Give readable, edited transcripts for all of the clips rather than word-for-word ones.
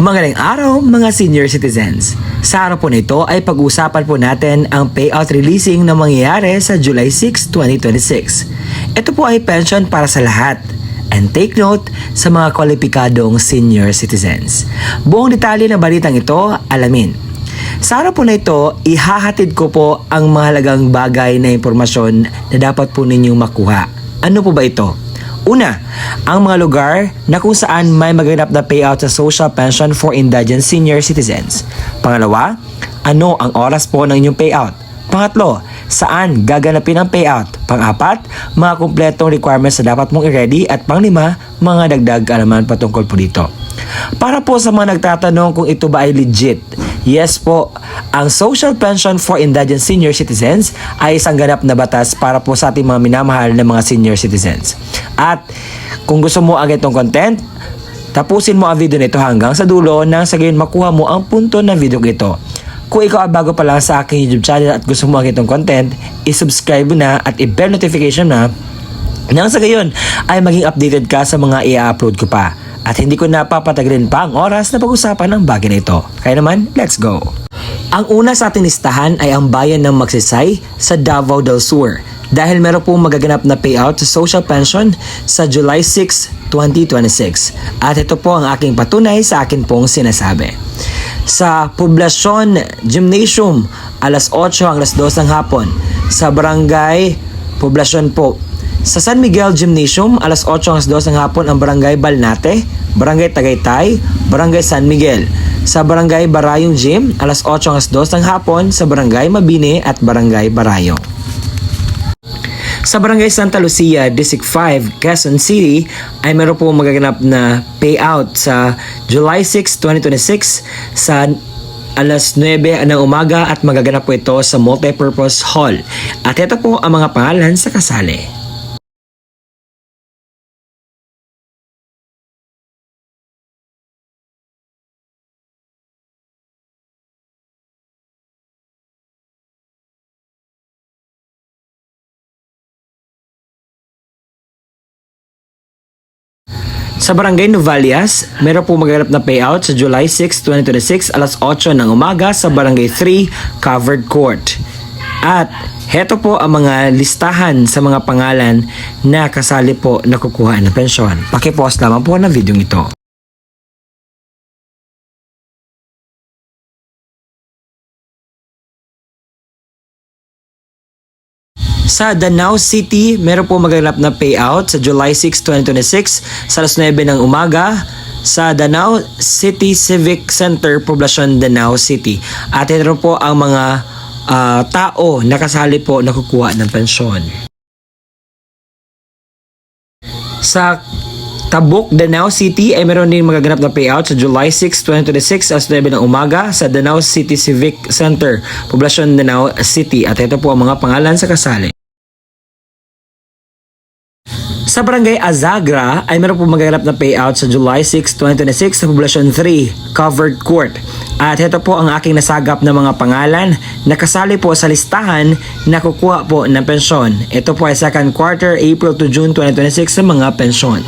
Magandang araw mga senior citizens. Sa araw po nito ay pag-uusapan po natin ang payout releasing na mangyayari sa July 6, 2026. Ito po ay pension para sa lahat. And take note sa mga kwalipikadong senior citizens. Buong detalye ng balitang ito, alamin. Sa araw po na ito, ihahatid ko po ang mahalagang bagay na impormasyon na dapat po ninyong makuha. Ano po ba ito? Una, ang mga lugar na kung saan may maganap na payout sa social pension for indigent senior citizens. Pangalawa, ano ang oras po ng inyong payout? Pangatlo, saan gaganapin ang payout? Pang-apat, mga kumpletong requirements na dapat mong i-ready. At panglima, mga dagdag alaman patungkol po dito. Para po sa mga nagtatanong kung ito ba ay legit, yes po, ang Social Pension for Indigent Senior Citizens ay isang ganap na batas para po sa ating mga minamahal na mga senior citizens. At kung gusto mo ang itong content, tapusin mo ang video nito hanggang sa dulo nang sa gayon makuha mo ang punto ng video ito. Kung ikaw ay bago pa lang sa aking YouTube channel at gusto mo ang itong content, isubscribe mo na at i-bell notification na nang sa gayon ay maging updated ka sa mga i-upload ko pa. At hindi ko napapatagalin pa ang oras na pag-usapan ng bagay na ito. Kaya naman, let's go! Ang una sa ating listahan ay ang bayan ng Magsaysay sa Davao del Sur dahil meron pong magaganap na payout sa social pension sa July 6, 2026. At ito po ang aking patunay sa akin pong sinasabi. Sa Poblasyon Gymnasium, alas 8 hanggang alas 2 ng hapon. Sa Barangay Poblasyon po, sa San Miguel Gymnasium, alas 8 hanggang 2 ng hapon ang Barangay Balnate, Barangay Tagaytay, Barangay San Miguel. Sa Barangay Barayong Gym, alas 8 hanggang 2 ng hapon sa Barangay Mabini at Barangay Barayong. Sa Barangay Santa Lucia, District 5, Quezon City, ay meron po magaganap na payout sa July 6, 2026 sa alas 9 ng umaga at magaganap po ito sa Multipurpose Hall. At ito po ang mga pangalan sa kasali. Sa Barangay Novalias, meron po magaganap na payout sa July 6, 2026 alas 8 ng umaga sa Barangay 3 Covered Court. At heto po ang mga listahan sa mga pangalan na kasali po na kukuha ng pensyon. Paki-pause lamang po ng video ito. Sa Danao City, meron po magaganap na payout sa July 6, 2026 sa alas 9 ng umaga sa Danao City Civic Center, Poblasyon Danao City. At ito po ang mga tao na kasali po na kukuha ng pensyon. Sa Tabuk, Danao City ay meron din magaganap na payout sa July 6, 2026 alas 9 ng umaga sa Danao City Civic Center, Poblasyon Danao City. At ito po ang mga pangalan sa kasali. Sa Barangay Azagra ay meron po magaganap na payout sa July 6, 2026 sa Poblasyon 3, Covered Court. At ito po ang aking nasagap na mga pangalan na kasali po sa listahan na kukuha po ng pensyon. Ito po ay second quarter, April to June 2026 sa mga pensyon.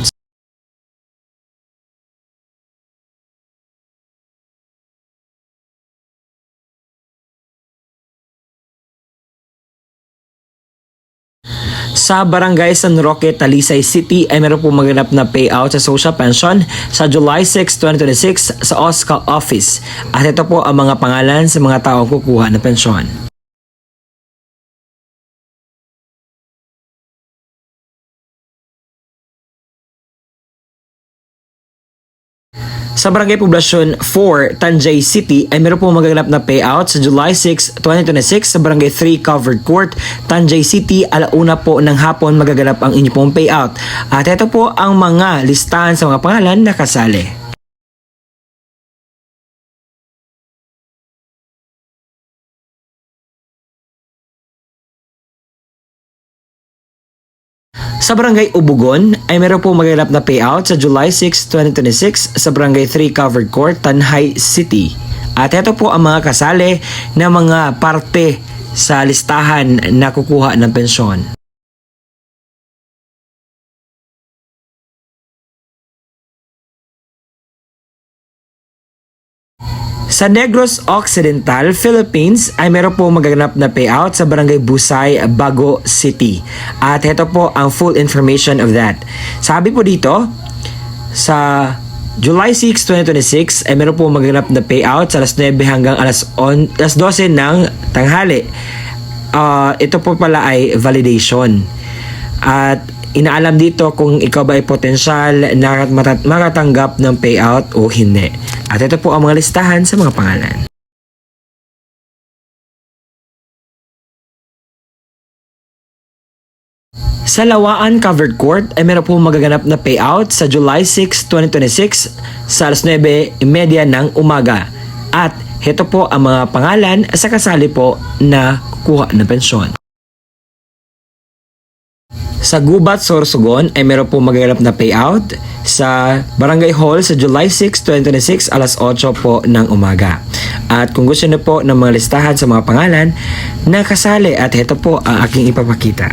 Sa Barangay San Roque, Talisay City ay meron po maganap na payout sa social pension sa July 6, 2026 sa OSCA office. At ito po ang mga pangalan sa mga taong kukuha ng pensyon. Sa Barangay Poblasyon 4, Tanjay City ay meron po magaganap na payout sa July 6, 2026 sa Barangay 3 Covered Court, Tanjay City. Alauna po ng hapon magaganap ang inyong pong payout. At ito po ang mga listahan sa mga pangalan na kasali. Sa Barangay Ubugon ay meron po magaganap na payout sa July 6, 2026 sa Barangay 3 Covered Court, Tanjay City. At ito po ang mga kasali na mga parte sa listahan na kukuha ng pensyon. Sa Negros Occidental, Philippines ay meron po magaganap na payout sa Barangay Busay, Bago City. At ito po ang full information of that. Sabi po dito, sa July 6, 2026 ay meron po magaganap na payout sa alas 9 hanggang alas 12 ng tanghali. Ito po pala ay validation. At inaalam dito kung ikaw ba ay potensyal na makatanggap ng payout o hindi. At ito po ang mga listahan sa mga pangalan. Sa Lawaan Covered Court ay meron po magaganap na payout sa July 6, 2026 sa alas 9:30 ng umaga. At ito po ang mga pangalan sa kasali po na kukuha ng pensyon. Sa Gubat, Sorsogon ay meron po magaganap na payout sa Barangay Hall sa July 6, 2026 alas 8 po ng umaga. At kung gusto niyo po ng mga listahan sa mga pangalan na kasali at ito po ang aking ipapakita.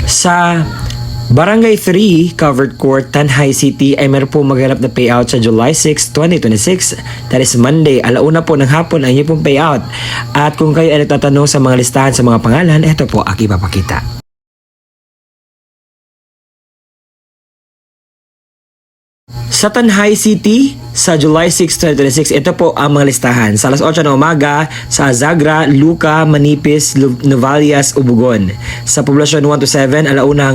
Sa Barangay 3, Covered Court, Tanhay City ay meron po magaganap na payout sa July 6, 2026. That is Monday, alauna po ng hapon ang inyong pong payout. At kung kayo ay nagtatanong sa mga listahan sa mga pangalan, ito po ang ipapakita. Sa Tanhay City, sa July 6, 2026, ito po ang mga listahan. Sa alas 8 ng umaga, sa Azagra, Luca, Manipis, Novalias, Ubugon. Sa Poblasyon 1 to 7, alauna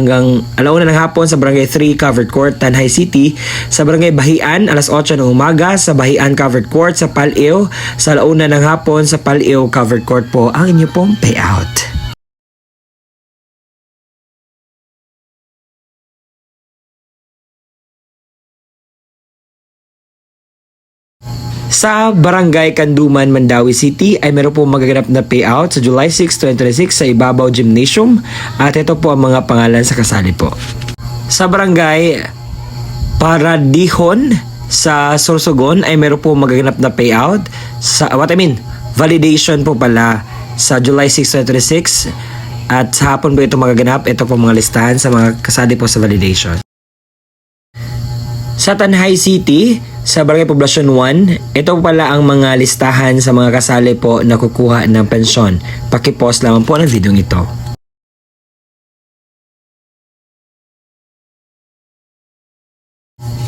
ng hapon sa Barangay 3, Covered Court, Tanhay City. Sa Barangay Bahian, alas 8 ng umaga, sa Bahian, Covered Court, sa Paleo. Sa alauna ng hapon, sa Paleo, Covered Court po ang inyo pong payout. Sa Barangay Kanduman, Mandawi City ay meron po magaganap na payout sa July 6, 2026 sa Ibabaw Gymnasium at ito po ang mga pangalan sa kasali po. Sa Barangay Paradihon sa Sorsogon ay meron po magaganap na payout sa validation po pala sa July 6, 2026 at sa hapon po ito magaganap. Ito po mga listahan sa mga kasali po sa validation. Sa Tanhay City, sa Barangay Poblasyon 1, ito pala ang mga listahan sa mga kasali po na kukuha ng pensyon. Paki-pause lamang po ng video ito.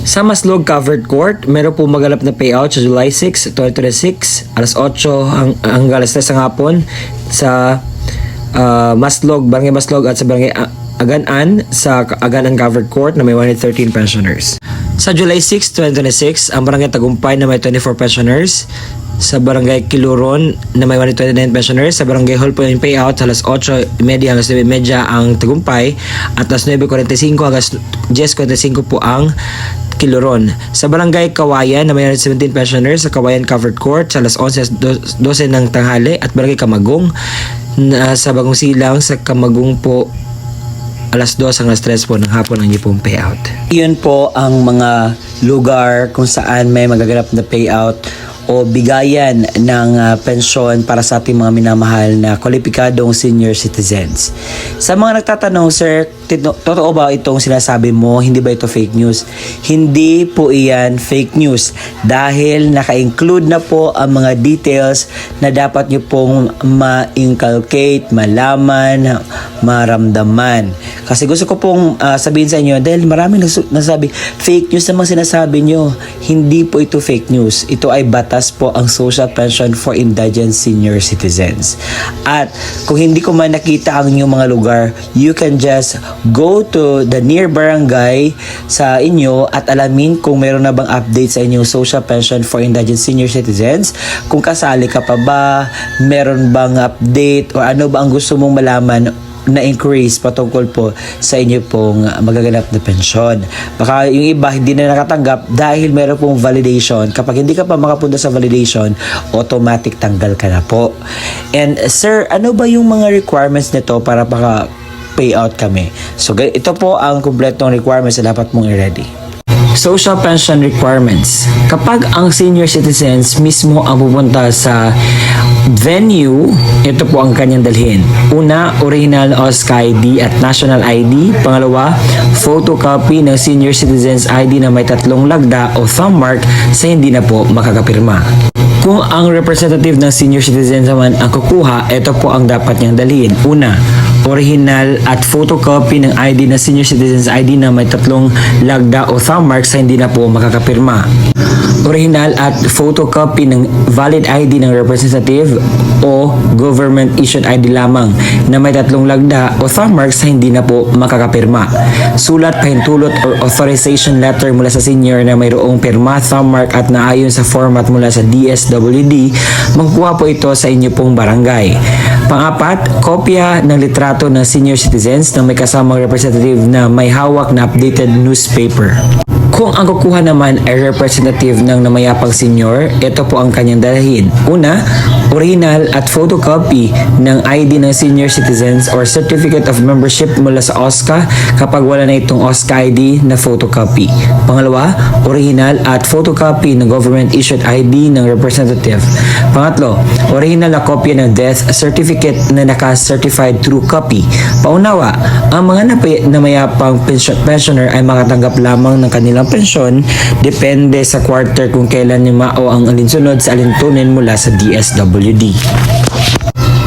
Sa Maslog Covered Court, meron po maganap na payout sa July 6, 2026, alas 8 hanggang alas 3 ng hapon sa Maslog, Barangay Maslog at sa Barangay Aganan sa Aganan Covered Court na may 113 pensioners. Sa July 6, 2026, ang Barangay Tagumpay na may 24 pensioners. Sa Barangay Kiluron na may 129 pensioners. Sa Barangay Hall po yung payout sa alas 8:30 hanggang 9:30 ang Tagumpay. At alas 9:45 hanggang 10:45 po ang Kiluron. Sa Barangay Kawayan na may 117 pensioners. Sa Kawayan Covered Court sa alas 11:12 ng tanghali. At Barangay Kamagong sa Bagong Silang sa Kamagong po alas 2 hanggang alas 3 po ng hapon ang inyong payout. Iyon po ang mga lugar kung saan may magaganap na payout o bigayan ng pensyon para sa ating mga minamahal na kwalipikadong senior citizens. Sa mga nagtatanong, sir, totoo ba itong sinasabi mo? Hindi ba ito fake news? Hindi po iyan fake news dahil naka-include na po ang mga details na dapat nyo pong ma-inculcate, malaman, maramdaman. Kasi gusto ko pong sabihin sa inyo dahil maraming nasabi fake news naman sinasabi nyo. Hindi po ito fake news. Ito ay batas po ang Social Pension for Indigent Senior Citizens. At kung hindi ko man nakita ang inyong mga lugar, you can just go to the near barangay sa inyo at alamin kung meron na bang update sa inyong Social Pension for Indigent Senior Citizens. Kung kasali ka pa ba, meron bang update o ano ba ang gusto mong malaman na increase patungkol po sa inyo pong magaganap na pensyon. Baka yung iba hindi na nakatanggap dahil meron pong validation. Kapag hindi ka pa makapunta sa validation, automatic tanggal ka na po. And sir, ano ba yung mga requirements nito para payout kami? So ito po ang kumpletong requirements na dapat mong i-ready. Social pension requirements. Kapag ang senior citizens mismo ang pupunta sa venue, ito po ang kanyang dalhin. Una, original OSCA ID at national ID. Pangalawa, photocopy ng senior citizens ID na may 3 lagda o thumb mark sa hindi na po makakapirma. Kung ang representative ng senior citizen naman ang kukuha, ito po ang dapat niyang dalhin. Una, original at photocopy ng ID ng senior citizens ID na may 3 lagda o thumb mark sa hindi na po makakapirma. Original at photocopy ng valid ID ng representative o government issued ID lamang na may 3 lagda o thumb mark sa hindi na po makakapirma. Sulat, pahintulot or authorization letter mula sa senior na mayroong pirma, thumb mark at naayon sa format mula sa DSWD, magkuha po ito sa inyo pong barangay. Pang-apat, kopya ng litrato ng senior citizens na may kasamang representative na may hawak na updated newspaper. Kung ang kukuha naman ay representative ng namayapang senior, ito po ang kanyang dalhin. Una, original at photocopy ng ID ng senior citizens or certificate of membership mula sa OSCA kapag wala na itong OSCA ID na photocopy. Pangalawa, original at photocopy ng government issued ID ng representative. Pangatlo, original na kopya ng death certificate na naka-certified true copy. Paunawa, ang mga namayapang pensioner ay makatanggap lamang ng kanilang pensyon depende sa quarter kung kailan o ang alinsunod sa alintunin mula sa DSWD.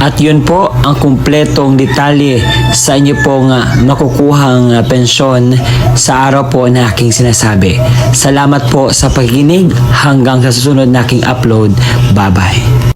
At yun po ang kumpletong detalye sa inyo pong makukuhang pensyon sa araw po na aking sinasabi. Salamat po sa pakikinig hanggang sa susunod na aking upload. Bye-bye.